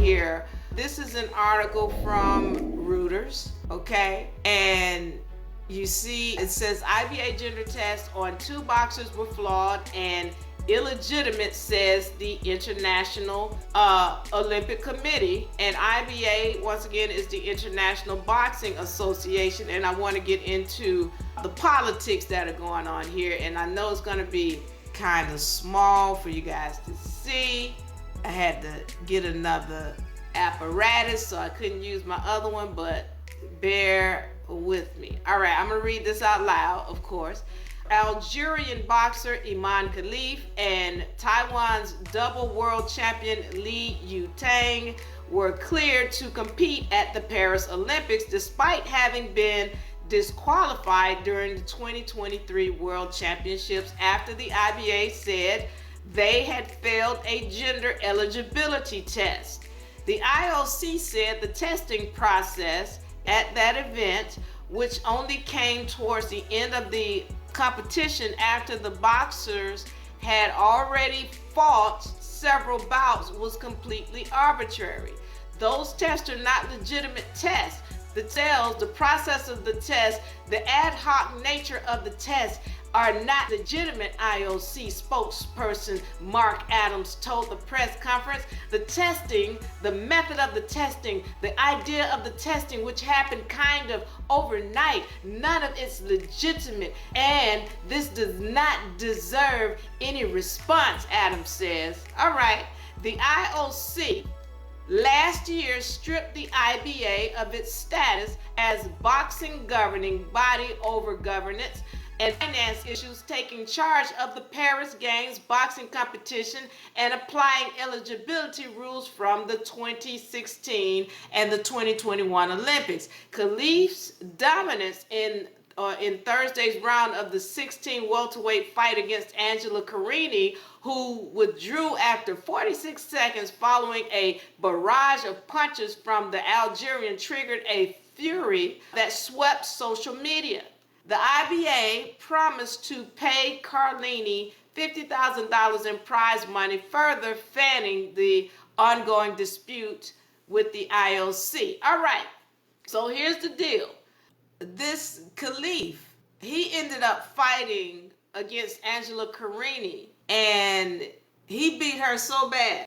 here. This is an article from Rutter, okay? And you see it says IBA gender tests on 2 boxers were flawed and illegitimate, says the International Olympic Committee. And IBA, once again, is the International Boxing Association. And I want to get into the politics that are going on here. And I know it's going to be kind of small for you guys to see. I had to get another apparatus, so I couldn't use my other one, but bear with me. All right, I'm going to read this out loud, of course. Algerian boxer Iman Khif and Taiwan's double world champion U-Tang were cleared to compete at the Paris Olympics despite having been disqualified during the 2023 World Championships after the IBA said they had failed a gender eligibility test. The IOC said the testing process at that event, which only came towards the end of the competition after the boxers had already fought several bouts, was completely arbitrary. Those tests are not legitimate tests. The process of the test, the ad hoc nature of the test are not legitimate, IOC spokesperson Mark Adams told the press conference. The testing, the method of the testing, the idea of the testing, which happened kind of overnight, none of it's legitimate, and this does not deserve any response, Adams says. All right, the IOC last year stripped the IBA of its status as boxing governing body over governance and finance issues, taking charge of the Paris Games boxing competition and applying eligibility rules from the 2016 and the 2021 Olympics. Khif's dominance in Thursday's round of the 16 welterweight fight against Angela Carini, who withdrew after 46 seconds following a barrage of punches from the Algerian, triggered a fury that swept social media. The IBA promised to pay Carini $50,000 in prize money, further fanning the ongoing dispute with the IOC. All right, so here's the deal. This Khif, he ended up fighting against Angela Carini, and he beat her so bad.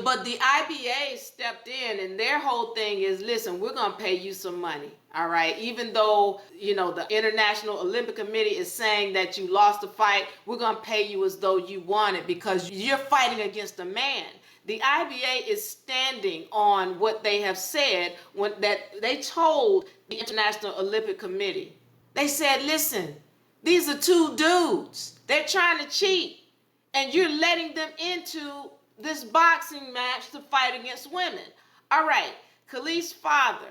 But the IBA stepped in, and their whole thing is, listen, we're going to pay you some money, all right? Even though, the International Olympic Committee is saying that you lost the fight, we're going to pay you as though you won it because you're fighting against a man. The IBA is standing on what they have said that they told the International Olympic Committee. They said, listen, these are 2 dudes. They're trying to cheat, and you're letting them into this boxing match to fight against women. All right, Khif's father.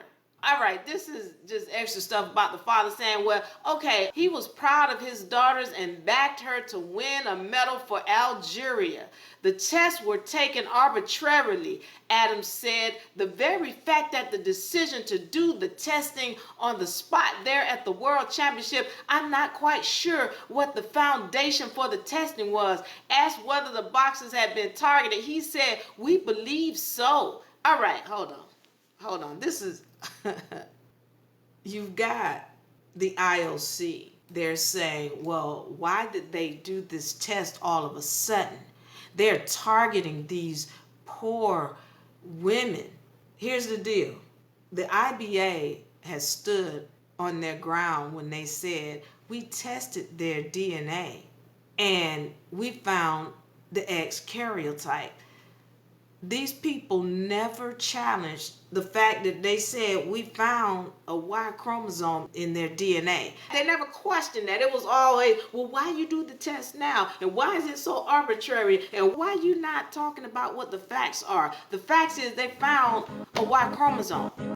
All right, this is just extra stuff about the father saying, well, okay, he was proud of his daughters and backed her to win a medal for Algeria. The tests were taken arbitrarily, Adams said. The very fact that the decision to do the testing on the spot there at the World Championship, I'm not quite sure what the foundation for the testing was. Asked whether the boxers had been targeted, he said, we believe so. All right, hold on. This is, you've got the IOC. They're saying, well, why did they do this test all of a sudden? They're targeting these poor women. Here's the deal. The IBA has stood on their ground when they said, we tested their DNA and we found the X karyotype. These people never challenged the fact that they said we found a Y chromosome in their DNA. They never questioned that. It was always, well, why you do the test now? And why is it so arbitrary? And why you not talking about what the facts are? The facts is they found a Y chromosome.